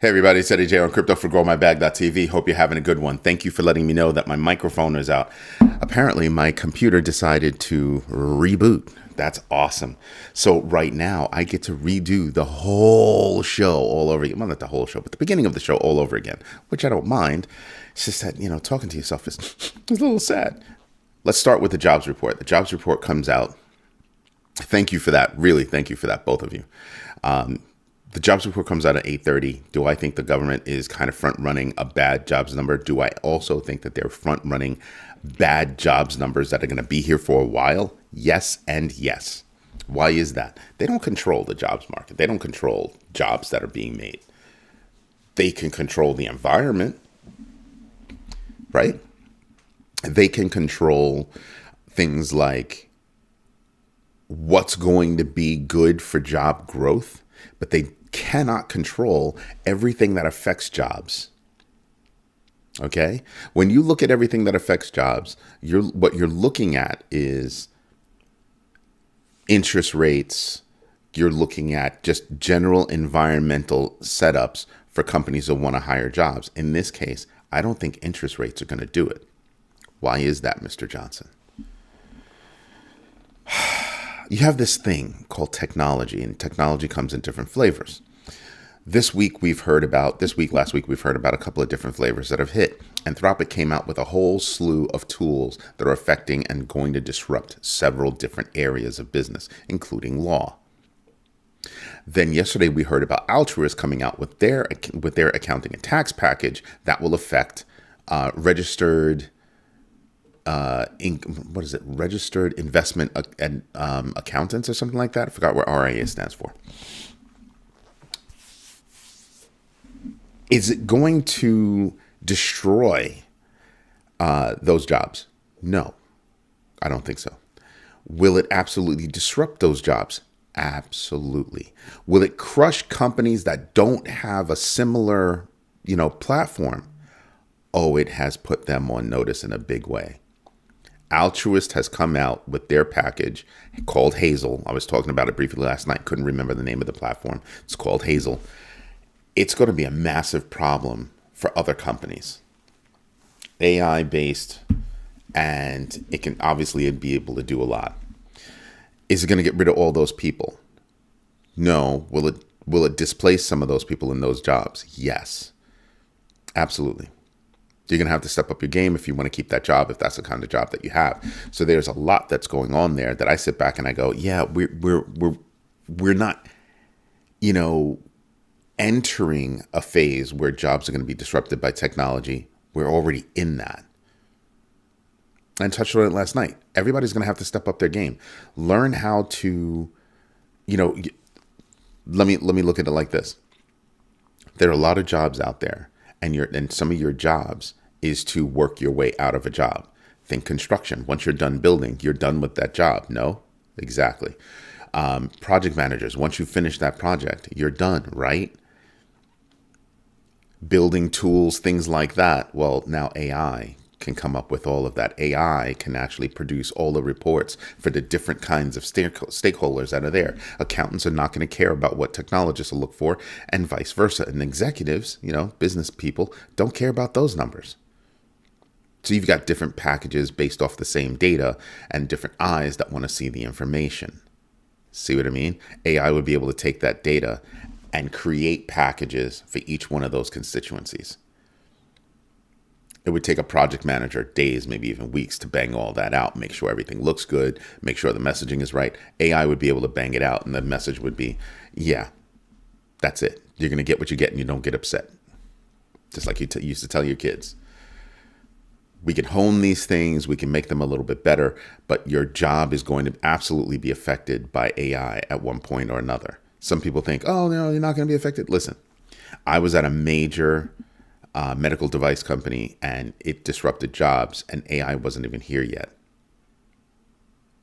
Hey everybody, it's Eddie J on Crypto for GrowMyBag.tv. Hope you're having a good one. Thank you for letting me know that my microphone is out. Apparently my computer decided to reboot. That's awesome. So right now I get to redo the whole show all over again. Well, not the whole show, but the beginning of the show all over again, which I don't mind. It's just that, talking to yourself is a little sad. Let's start with the jobs report. The jobs report comes out. Thank you for that. Really, thank you for that, both of you. The jobs report comes out at 8:30. Do I think the government is kind of front running a bad jobs number? Do I also think that they're front running bad jobs numbers that are going to be here for a while? Yes and yes. Why is that? They don't control the jobs market. They don't control jobs that are being made. They can control the environment, right? They can control things like what's going to be good for job growth, but they cannot control everything that affects jobs. Okay? When you look at everything that affects jobs, what you're looking at is interest rates. You're looking at just general environmental setups for companies that want to hire jobs. In this case, I don't think interest rates are going to do it. Why is that, Mr. Johnson? You have this thing called technology, and technology comes in different flavors. Last week, we've heard about a couple of different flavors that have hit. Anthropic came out with a whole slew of tools that are affecting and going to disrupt several different areas of business, including law. Then yesterday, we heard about Altruist coming out with their accounting and tax package that will affect registered registered investment and accountants or something like that. I forgot what RIA stands for. Is it going to destroy those jobs? No, I don't think so. Will it absolutely disrupt those jobs? Absolutely. Will it crush companies that don't have a similar, platform? Oh, it has put them on notice in a big way. Altruist has come out with their package called Hazel. I was talking about it briefly last night. Couldn't remember the name of the platform. It's called Hazel. It's going to be a massive problem for other companies. AI based, and it can obviously be able to do a lot. Is it going to get rid of all those people? No. Will it displace some of those people in those jobs? Yes. Absolutely. You're going to have to step up your game if you want to keep that job, if that's the kind of job that you have. So there's a lot that's going on there that I sit back and I go, yeah, we're not, entering a phase where jobs are going to be disrupted by technology. We're already in that. I touched on it last night. Everybody's going to have to step up their game. Learn how to, let me look at it like this. There are a lot of jobs out there, and some of your jobs is to work your way out of a job. Think construction. Once you're done building, you're done with that job. No? Exactly. Project managers. Once you finish that project, you're done, right? Building tools, things like that. Well, now AI can come up with all of that. AI can actually produce all the reports for the different kinds of stakeholders that are there. Accountants are not going to care about what technologists will look for, and vice versa. And executives, business people, don't care about those numbers. So you've got different packages based off the same data and different eyes that want to see the information. See what I mean? AI would be able to take that data and create packages for each one of those constituencies. It would take a project manager days, maybe even weeks, to bang all that out, make sure everything looks good, make sure the messaging is right. AI would be able to bang it out, and the message would be, yeah, that's it. You're going to get what you get, and you don't get upset. Just like you used to tell your kids. We can hone these things, we can make them a little bit better, but your job is going to absolutely be affected by AI at one point or another. Some people think, oh, no, you're not going to be affected. Listen, I was at a major medical device company, and it disrupted jobs, and AI wasn't even here yet.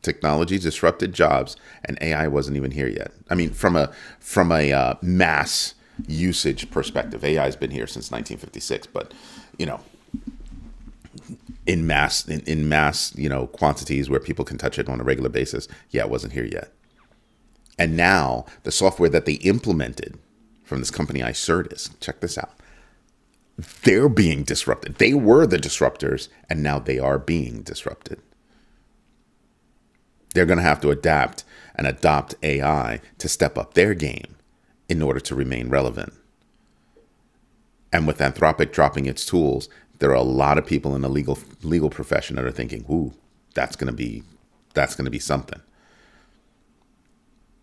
Technology disrupted jobs, and AI wasn't even here yet. I mean, from a mass usage perspective, AI has been here since 1956, but in mass, quantities where people can touch it on a regular basis, yeah, it wasn't here yet. And now the software that they implemented from this company Icertis. Check this out. They're being disrupted. They were the disruptors, and now they are being disrupted. They're going to have to adapt and adopt AI to step up their game in order to remain relevant. And with Anthropic dropping its tools, there are a lot of people in the legal profession that are thinking, "Ooh, that's going to be something."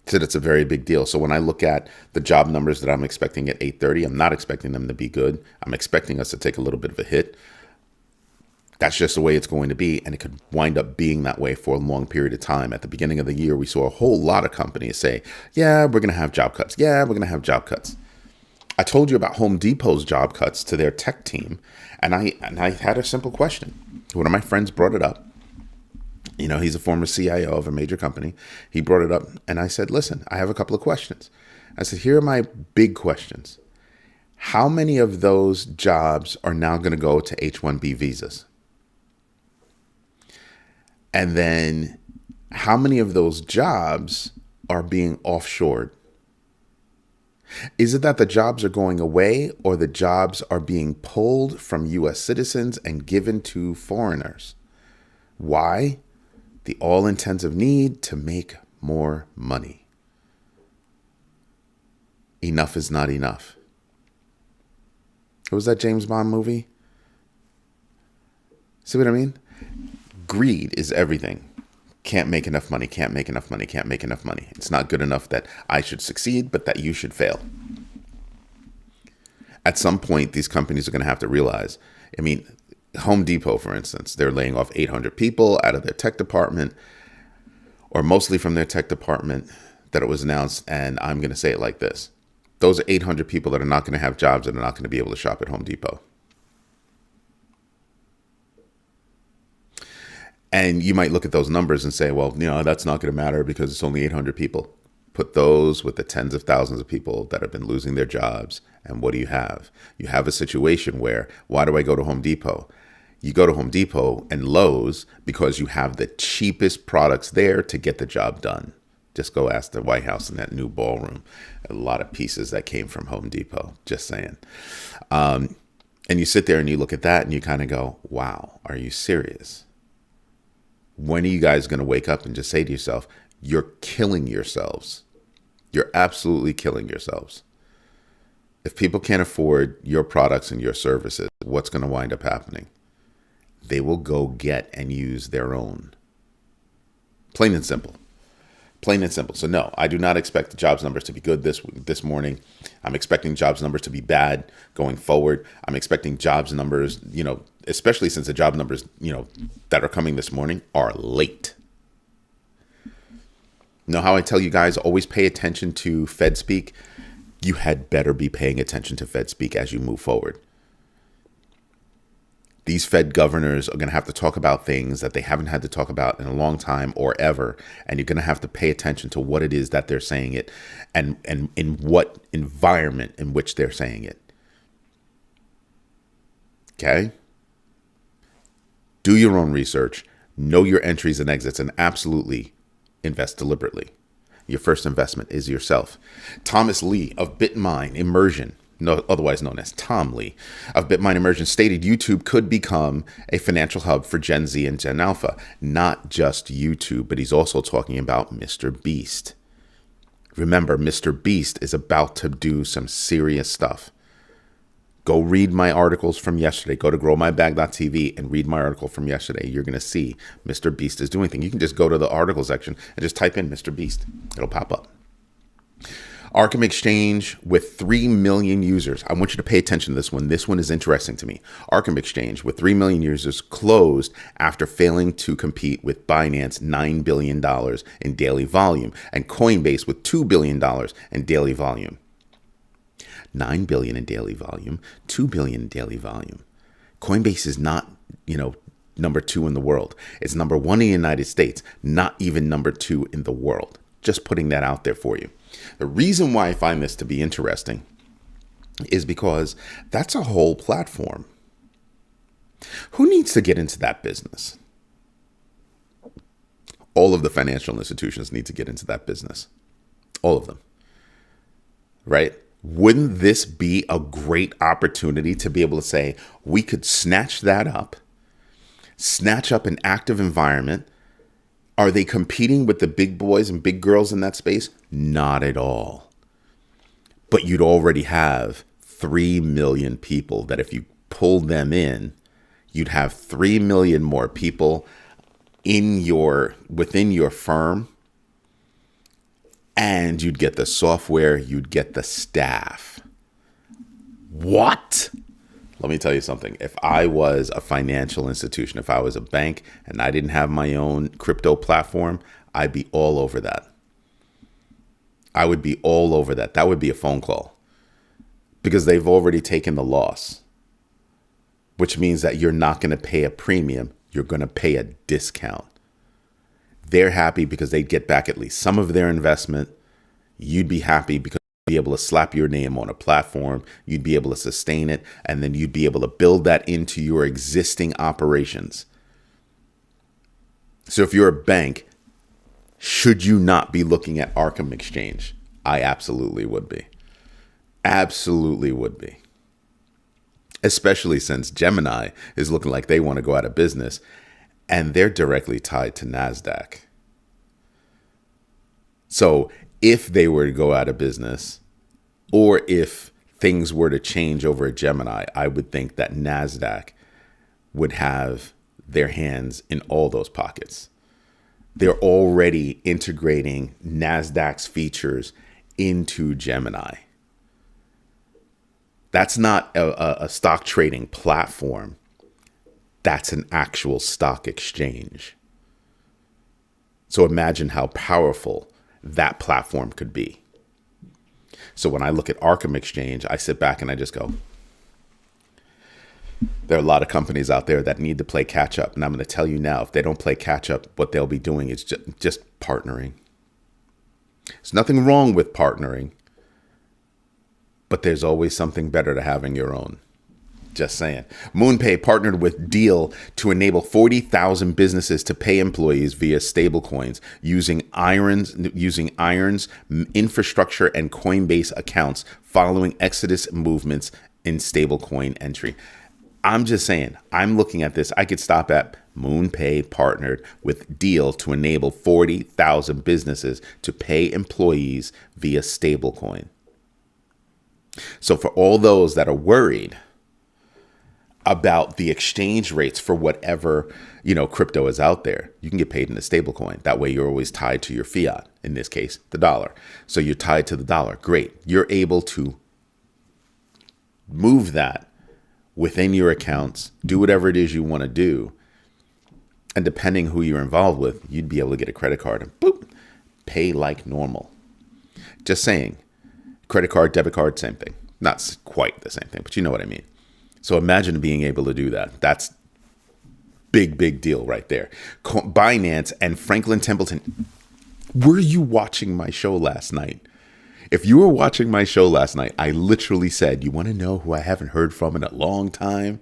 So that's a very big deal. So when I look at the job numbers that I'm expecting at 8:30, I'm not expecting them to be good. I'm expecting us to take a little bit of a hit. That's just the way it's going to be, and it could wind up being that way for a long period of time. At the beginning of the year, we saw a whole lot of companies say, "Yeah, we're going to have job cuts. Yeah, we're going to have job cuts." I told you about Home Depot's job cuts to their tech team, and I had a simple question. One of my friends brought it up. You know, he's a former CIO of a major company. He brought it up, and I said, "Listen, I have a couple of questions." I said, "Here are my big questions. How many of those jobs are now going to go to H-1B visas? And then how many of those jobs are being offshored? Is it that the jobs are going away, or the jobs are being pulled from U.S. citizens and given to foreigners? Why? The all-intensive need to make more money. Enough is not enough." What was that James Bond movie? See what I mean? Greed is everything. Can't make enough money, can't make enough money, can't make enough money. It's not good enough that I should succeed, but that you should fail. At some point, these companies are going to have to realize, I mean, Home Depot, for instance, they're laying off 800 people out of their tech department, or mostly from their tech department that it was announced. And I'm going to say it like this. Those are 800 people that are not going to have jobs and are not going to be able to shop at Home Depot. And you might look at those numbers and say, well, you know, that's not going to matter because it's only 800 people. Put those with the tens of thousands of people that have been losing their jobs. And what do you have? You have a situation where, why do I go to Home Depot? You go to Home Depot and Lowe's because you have the cheapest products there to get the job done. Just go ask the White House in that new ballroom. A lot of pieces that came from Home Depot, just saying. And you sit there and you look at that and you kind of go, wow, are you serious? When are you guys going to wake up and just say to yourself, you're killing yourselves? You're absolutely killing yourselves. If people can't afford your products and your services, what's going to wind up happening? They will go get and use their own. Plain and simple. Plain and simple. So no, I do not expect the jobs numbers to be good this morning. I'm expecting jobs numbers to be bad going forward. I'm expecting jobs numbers, especially since the job numbers, that are coming this morning are late. Know how I tell you guys, always pay attention to Fed speak? You had better be paying attention to Fed speak as you move forward. These Fed governors are going to have to talk about things that they haven't had to talk about in a long time or ever. And you're going to have to pay attention to what it is that they're saying it and in what environment in which they're saying it. Okay? Do your own research. Know your entries and exits, and absolutely invest deliberately. Your first investment is yourself. Thomas Lee of BitMine Immersion, otherwise known as Tom Lee of BitMine Immersion, stated YouTube could become a financial hub for Gen Z and Gen Alpha. Not just YouTube, but he's also talking about Mr. Beast. Remember, Mr. Beast is about to do some serious stuff. Go read my articles from yesterday. Go to growmybag.tv and read my article from yesterday. You're going to see Mr. Beast is doing things. You can just go to the article section and just type in Mr. Beast. It'll pop up. Arkham Exchange with 3 million users. I want you to pay attention to this one. This one is interesting to me. Arkham Exchange with 3 million users closed after failing to compete with Binance $9 billion in daily volume and Coinbase with $2 billion in daily volume. 9 billion in daily volume, 2 billion in daily volume. Coinbase is not, number 2 in the world. It's number 1 in the United States, not even number 2 in the world. Just putting that out there for you. The reason why I find this to be interesting is because that's a whole platform. Who needs to get into that business? All of the financial institutions need to get into that business. All of them. Right? Wouldn't this be a great opportunity to be able to say, we could snatch that up, snatch up an active environment? Are they competing with the big boys and big girls in that space? Not at all. But you'd already have 3 million people that if you pulled them in, you'd have 3 million more people within your firm, and you'd get the software, you'd get the staff. What? Let me tell you something. If I was a financial institution, if I was a bank and I didn't have my own crypto platform, I'd be all over that. I would be all over that. That would be a phone call because they've already taken the loss, which means that you're not going to pay a premium. You're going to pay a discount. They're happy because they get back at least some of their investment. You'd be happy because you'd be able to slap your name on a platform. You'd be able to sustain it. And then you'd be able to build that into your existing operations. So if you're a bank, should you not be looking at Arkham Exchange? I absolutely would be. Absolutely would be. Especially since Gemini is looking like they want to go out of business and they're directly tied to NASDAQ. So if they were to go out of business or if things were to change over at Gemini, I would think that NASDAQ would have their hands in all those pockets. They're already integrating NASDAQ's features into Gemini. That's not a stock trading platform. That's an actual stock exchange. So imagine how powerful that platform could be. So when I look at Arkham Exchange, I sit back and I just go, there are a lot of companies out there that need to play catch up. And I'm going to tell you now, if they don't play catch up, what they'll be doing is just partnering. There's nothing wrong with partnering, but there's always something better to having your own. Just saying. MoonPay partnered with Deal to enable 40,000 businesses to pay employees via stablecoins using Iron's infrastructure and Coinbase accounts following Exodus movements in stablecoin entry. I'm just saying, I'm looking at this. I could stop at MoonPay partnered with Deal to enable 40,000 businesses to pay employees via stablecoin. So for all those that are worried about the exchange rates for whatever, crypto is out there, you can get paid in a stablecoin. That way you're always tied to your fiat, in this case, the dollar. So you're tied to the dollar. Great. You're able to move that within your accounts, do whatever it is you want to do. And depending who you're involved with, you'd be able to get a credit card and boop, pay like normal. Just saying, credit card, debit card, same thing. Not quite the same thing, but you know what I mean. So imagine being able to do that. That's big deal right there. Binance and Franklin Templeton. Were you watching my show last night? If you were watching my show last night, I literally said, you want to know who I haven't heard from in a long time?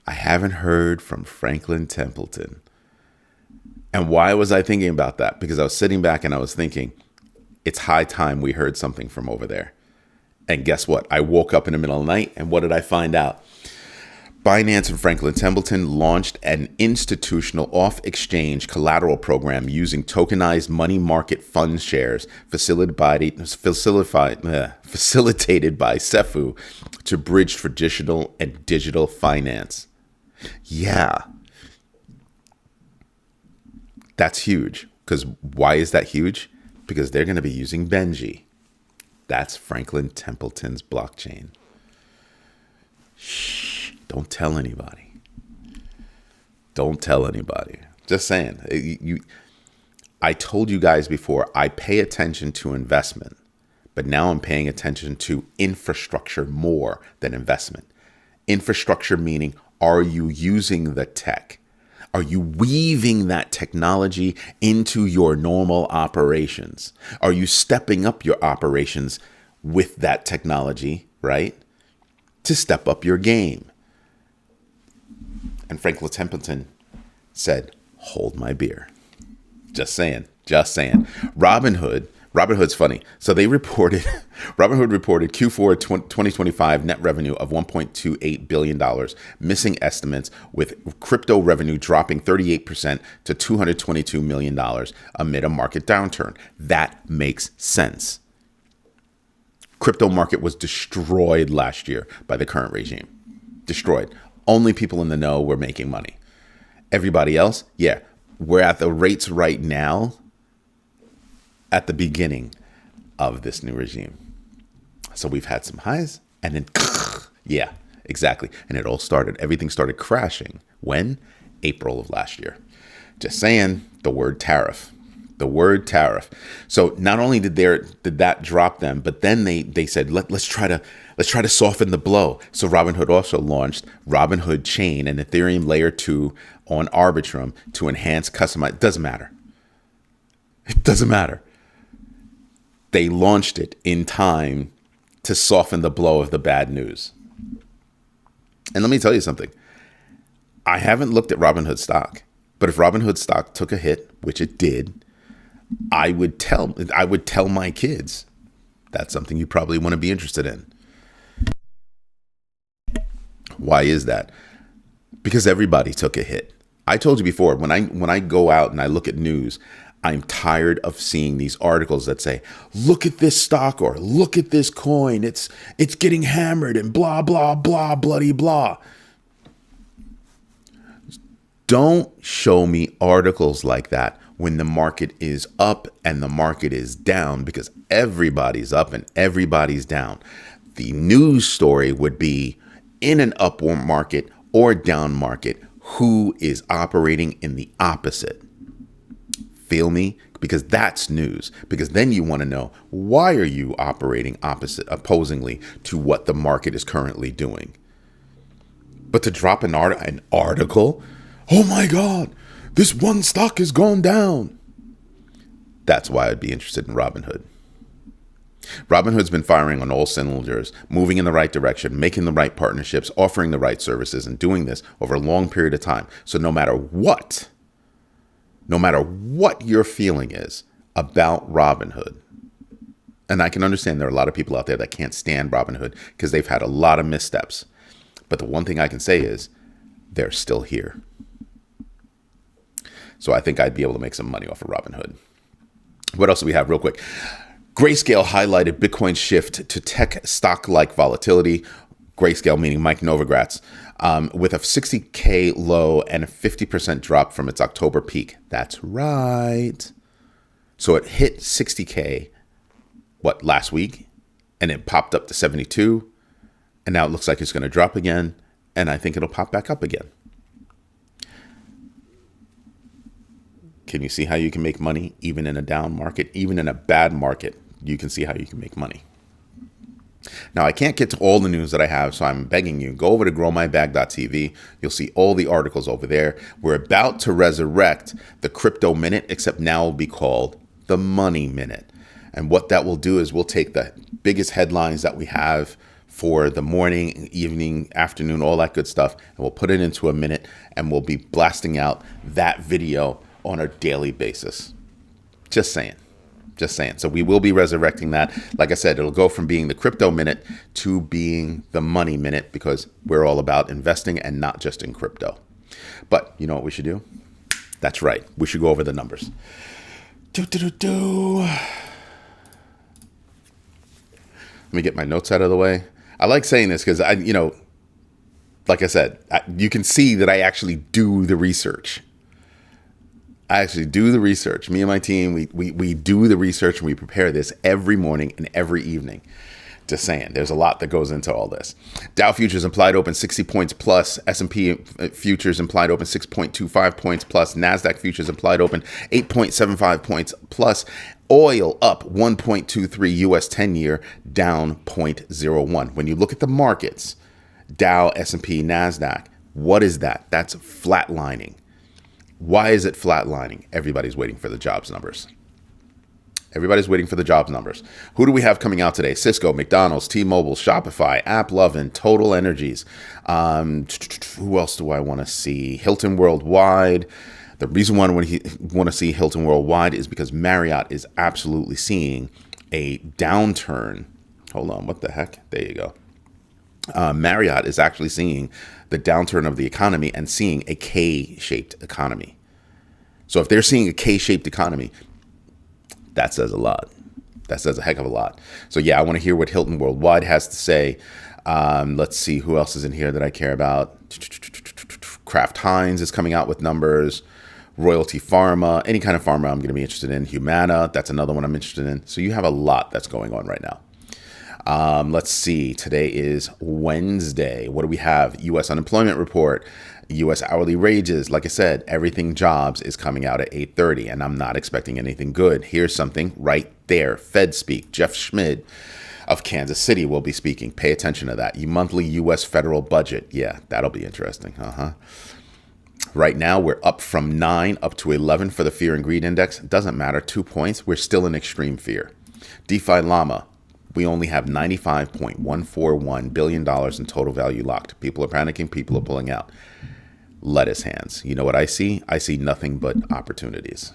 I haven't heard from Franklin Templeton. And why was I thinking about that? Because I was sitting back and I was thinking, it's high time we heard something from over there. And guess what? I woke up in the middle of the night and what did I find out? Binance and Franklin Templeton launched an institutional off-exchange collateral program using tokenized money market fund shares facilitated by Cefu to bridge traditional and digital finance. Yeah. That's huge. Because why is that huge? Because they're going to be using Benji. That's Franklin Templeton's blockchain. Shh. Don't tell anybody. Don't tell anybody. Just saying. I told you guys before, I pay attention to investment, but now I'm paying attention to infrastructure more than investment. Infrastructure meaning, are you using the tech? Are you weaving that technology into your normal operations? Are you stepping up your operations with that technology, right? To step up your game. And Franklin Templeton said, hold my beer. Just saying. Robinhood, Robinhood's funny. So they reported, Robinhood reported Q4 2025 net revenue of $1.28 billion, missing estimates, with crypto revenue dropping 38% to $222 million amid a market downturn. That makes sense. Crypto market was destroyed last year by the current regime. Destroyed. Only people in the know were making money. Everybody else, yeah, we're at the rates right now at the beginning of this new regime. So we've had some highs and then, yeah, exactly. And it all started, everything started crashing. When? April of last year. Just saying, the word tariff. The word tariff. So not only did that drop them, but then they said, let's try to soften the blow. So Robinhood also launched Robinhood Chain and Ethereum Layer 2 on Arbitrum to enhance customize. It doesn't matter. It doesn't matter. They launched it in time to soften the blow of the bad news. And let me tell you something. I haven't looked at Robinhood stock, but if Robinhood stock took a hit, which it did, I would tell my kids that's something you probably want to be interested in. Why is that? Because everybody took a hit. I told you before, when I go out and I look at news, I'm tired of seeing these articles that say, look at this stock or look at this coin. It's getting hammered and blah, blah, blah, bloody blah. Don't show me articles like that when the market is up and the market is down, because everybody's up and everybody's down. The news story would be in an upward market or down market, who is operating in the opposite. Feel me? Because that's news. Because then you want to know, why are you operating opposingly to what the market is currently doing? But to drop an article, oh my God, this one stock has gone down. That's why I'd be interested in Robinhood. Robinhood's been firing on all cylinders, moving in the right direction, making the right partnerships, offering the right services, and doing this over a long period of time. So no matter what your feeling is about Robinhood, and I can understand there are a lot of people out there that can't stand Robinhood because they've had a lot of missteps. But the one thing I can say is they're still here. So I think I'd be able to make some money off of Robinhood. What else do we have real quick? Grayscale highlighted Bitcoin's shift to tech stock-like volatility. Grayscale meaning Mike Novogratz, with a 60K low and a 50% drop from its October peak. That's right. So it hit 60K, last week? And it popped up to 72. And now it looks like it's going to drop again. And I think it'll pop back up again. Can you see how you can make money even in a down market? Even in a bad market, you can see how you can make money. Now, I can't get to all the news that I have, so I'm begging you, go over to growmybag.tv. You'll see all the articles over there. We're about to resurrect the Crypto Minute, except now it will be called the Money Minute. And what that will do is we'll take the biggest headlines that we have for the morning, evening, afternoon, all that good stuff, and we'll put it into a minute, and we'll be blasting out that video on a daily basis. Just saying. So we will be resurrecting that. Like I said, it'll go from being the Crypto Minute to being the Money Minute, because we're all about investing and not just in crypto. But you know what we should do? That's right. We should go over the numbers. Let me get my notes out of the way. I like saying this because like I said, you can see that I actually do the research. Me and my team, we do the research and we prepare this every morning and every evening. Just saying, there's a lot that goes into all this. Dow futures implied open 60 points plus. S&P futures implied open 6.25 points plus. NASDAQ futures implied open 8.75 points plus. Oil up 1.23, US 10-year down 0.01. When you look at the markets, Dow, S&P, NASDAQ, what is that? That's flatlining. Why is it flatlining? Everybody's waiting for the jobs numbers. Who do we have coming out today? Cisco, McDonald's, T-Mobile, Shopify, AppLovin, Total Energies. Who else do I want to see? Hilton Worldwide. The reason why I want to see Hilton Worldwide is because Marriott is absolutely seeing a downturn. Hold on, what the heck? There you go. Marriott is actually seeing the downturn of the economy and seeing a K-shaped economy. So if they're seeing a K-shaped economy, that says a lot. That says a heck of a lot. So yeah, I want to hear what Hilton Worldwide has to say. Let's see who else is in here that I care about. Kraft Heinz is coming out with numbers. Royalty Pharma, any kind of pharma I'm going to be interested in. Humana, that's another one I'm interested in. So you have a lot that's going on right now. Let's see. Today is Wednesday. What do we have? U.S. unemployment report, U.S. hourly wages. Like I said, everything jobs is coming out at 8:30, and I'm not expecting anything good. Here's something right there. Fed speak. Jeff Schmid of Kansas City will be speaking. Pay attention to that. Monthly U.S. federal budget. Yeah, that'll be interesting. Right now, we're up from 9 up to 11 for the fear and greed index. Doesn't matter. 2 points. We're still in extreme fear. DeFi Llama. We only have $95.141 billion in total value locked. People are panicking. People are pulling out. Lettuce hands. You know what I see? I see nothing but opportunities.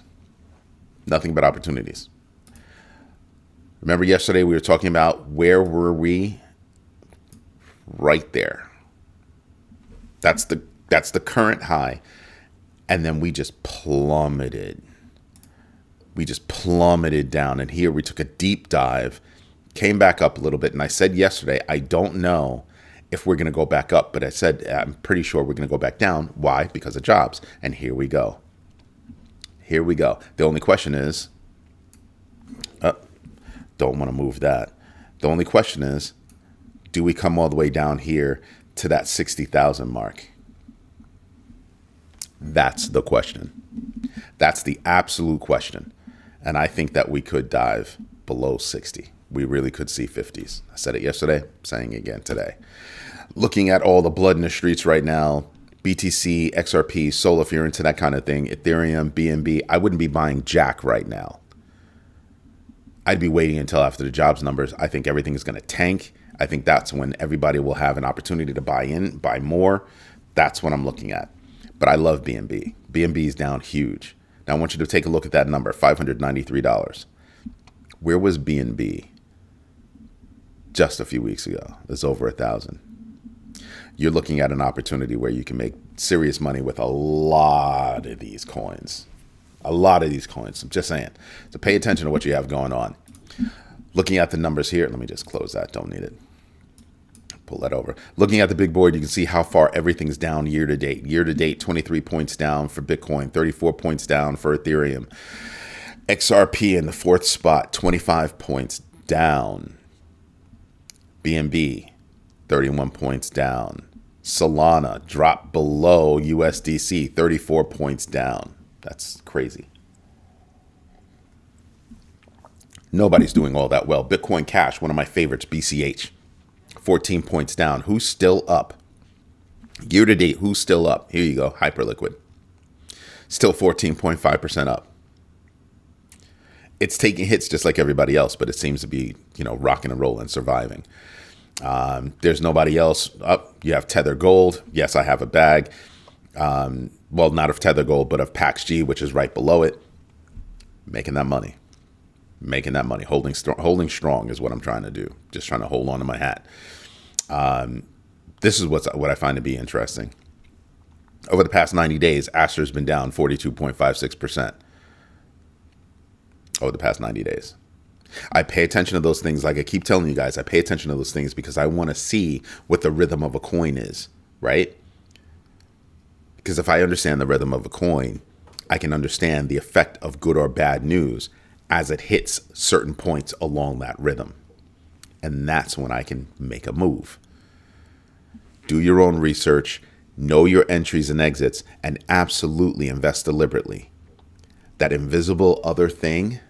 Nothing but opportunities. Remember yesterday we were talking about where were we? Right there. That's the current high. And then we just plummeted. We just plummeted down. And here we took a deep dive, came back up a little bit. And I said yesterday, I don't know if we're going to go back up, but I said, I'm pretty sure we're going to go back down. Why? Because of jobs. And here we go. Here we go. The only question is, don't want to move that. The only question is, do we come all the way down here to that 60,000 mark? That's the question. That's the absolute question. And I think that we could dive below 60. We really could see 50s. I said it yesterday, saying it again today. Looking at all the blood in the streets right now, BTC, XRP, Sol, if you're into that kind of thing, Ethereum, BNB, I wouldn't be buying Jack right now. I'd be waiting until after the jobs numbers. I think everything is going to tank. I think that's when everybody will have an opportunity to buy in, buy more. That's what I'm looking at. But I love BNB. BNB is down huge. Now I want you to take a look at that number, $593. Where was BNB just a few weeks ago? It's over 1,000. You're looking at an opportunity where you can make serious money with a lot of these coins. A lot of these coins. I'm just saying. So pay attention to what you have going on. Looking at the numbers here. Let me just close that. Don't need it. Pull that over. Looking at the big board, you can see how far everything's down year to date. Year to date, 23 points down for Bitcoin, 34 points down for Ethereum. XRP in the fourth spot, 25 points down. BNB, 31 points down. Solana dropped below USDC, 34 points down. That's crazy. Nobody's doing all that well. Bitcoin Cash, one of my favorites, BCH, 14 points down. Who's still up? Year to date, who's still up? Here you go, Hyperliquid. Still 14.5% up. It's taking hits just like everybody else, but it seems to be, rocking and rolling, surviving. There's nobody else up. You have Tether Gold. Yes, I have a bag. Well, not of Tether Gold, but of PaxG, which is right below it. Making that money. Making that money. Holding strong is what I'm trying to do. Just trying to hold on to my hat. This is what I find to be interesting. Over the past 90 days, Astra's been down 42.56%. Over the past 90 days. I pay attention to those things. Like I keep telling you guys, I pay attention to those things because I want to see what the rhythm of a coin is, right? Because if I understand the rhythm of a coin, I can understand the effect of good or bad news as it hits certain points along that rhythm. And that's when I can make a move. Do your own research, know your entries and exits, and absolutely invest deliberately. That invisible other thing,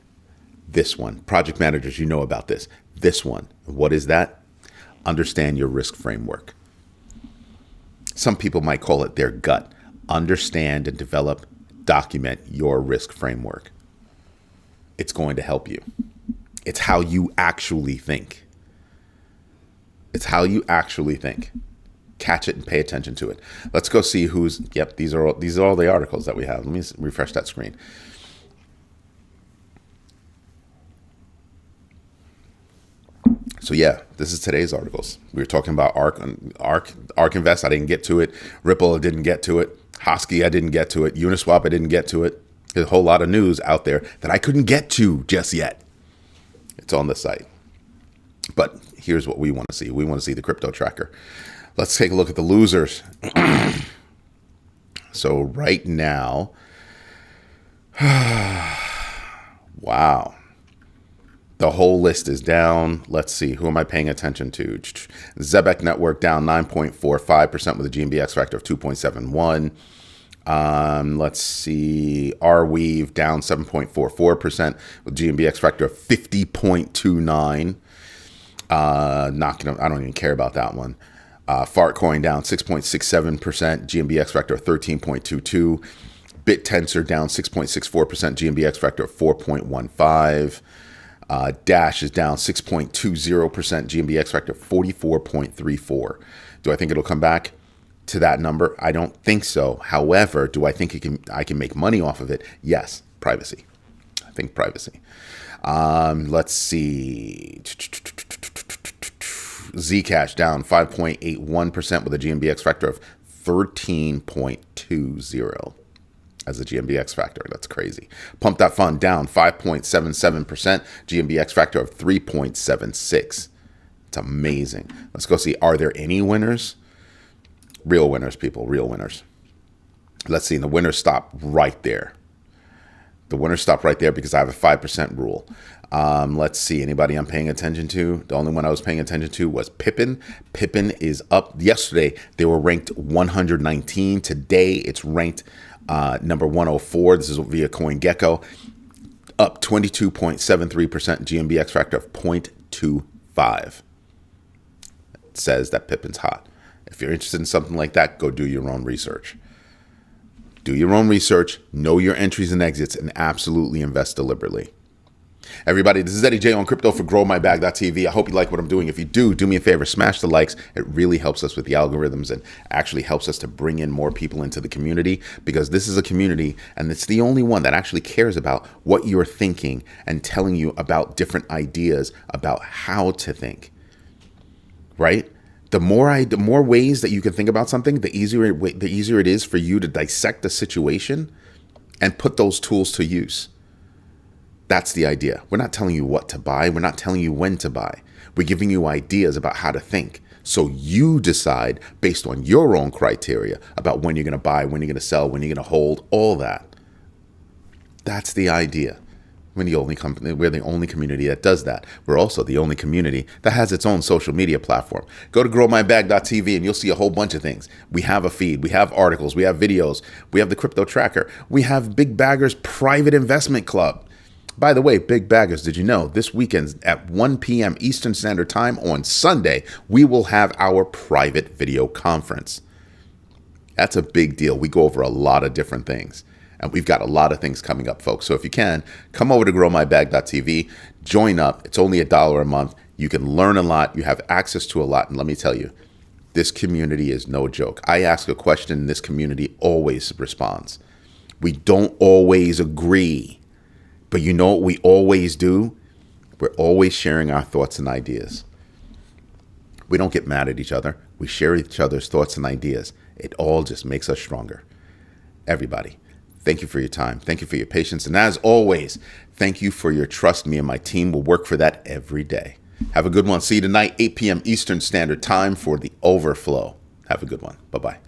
this one, project managers, you know about this. This one, what is that? Understand your risk framework. Some people might call it their gut. Understand and develop, document your risk framework. It's going to help you. It's how you actually think. It's how you actually think. Catch it and pay attention to it. Let's go see who's, yep, these are all the articles that we have. Let me refresh that screen. So yeah, this is today's articles. We were talking about ARK Invest. I didn't get to it. Ripple, I didn't get to it. Hosky, I didn't get to it. Uniswap, I didn't get to it. There's a whole lot of news out there that I couldn't get to just yet. It's on the site. But here's what we want to see. We want to see the crypto tracker. Let's take a look at the losers. So right now, wow. The whole list is down. Let's see. Who am I paying attention to? Zebek Network down 9.45% with a GMB X factor of 2.71. Let's see. Arweave down 7.44% with GMB X factor of 50.29. I don't even care about that one. Fartcoin down 6.67%, GMB X factor of 13.22. BitTensor down 6.64%, GMB X factor of 4.15. Dash is down 6.20%, GMB X factor 44.34. Do I think it'll come back to that number? I don't think so. However, do I think I can make money off of it? Yes. Privacy. I think privacy. Let's see. Zcash down 5.81% with a GMB X factor of 13.20. As a GMB X factor. That's crazy. Pump.fund down 5.77%, GMB X factor of 3.76. It's amazing. Let's go see, are there any winners? Real winners, people, real winners. Let's see, and the winners stop right there. The winners stop right there because I have a 5% rule. Let's see, anybody I'm paying attention to? The only one I was paying attention to was Pippin. Pippin is up. Yesterday, they were ranked 119. Today, it's ranked number 104. This is via CoinGecko. Up 22.73%, GMB X factor of 0.25. It says that Pippin's hot. If you're interested in something like that, go do your own research. Do your own research, know your entries and exits, and absolutely invest deliberately. Everybody, this is Eddie J on Crypto for GrowMyBag.tv. I hope you like what I'm doing. If you do me a favor, smash the likes. It really helps us with the algorithms and actually helps us to bring in more people into the community, because this is a community and it's the only one that actually cares about what you're thinking and telling you about different ideas about how to think, right? The more ways that you can think about something, the easier it is for you to dissect the situation and put those tools to use. That's the idea. We're not telling you what to buy. We're not telling you when to buy. We're giving you ideas about how to think. So you decide based on your own criteria about when you're going to buy, when you're going to sell, when you're going to hold, all that. That's the idea. We're the only community that does that. We're also the only community that has its own social media platform. Go to growmybag.tv and you'll see a whole bunch of things. We have a feed, we have articles, we have videos, we have the crypto tracker, we have Big Baggers Private Investment Club. By the way, Big Baggers, did you know this weekend at 1 p.m. Eastern Standard Time on Sunday, we will have our private video conference. That's a big deal. We go over a lot of different things. And we've got a lot of things coming up, folks. So if you can, come over to growmybag.tv, join up. It's only $1 a month. You can learn a lot. You have access to a lot. And let me tell you, this community is no joke. I ask a question and this community always responds. We don't always agree. But you know what we always do? We're always sharing our thoughts and ideas. We don't get mad at each other. We share each other's thoughts and ideas. It all just makes us stronger. Everybody, thank you for your time. Thank you for your patience. And as always, thank you for your trust. Me and my team will work for that every day. Have a good one. See you tonight, 8 p.m. Eastern Standard Time for the Overflow. Have a good one. Bye-bye.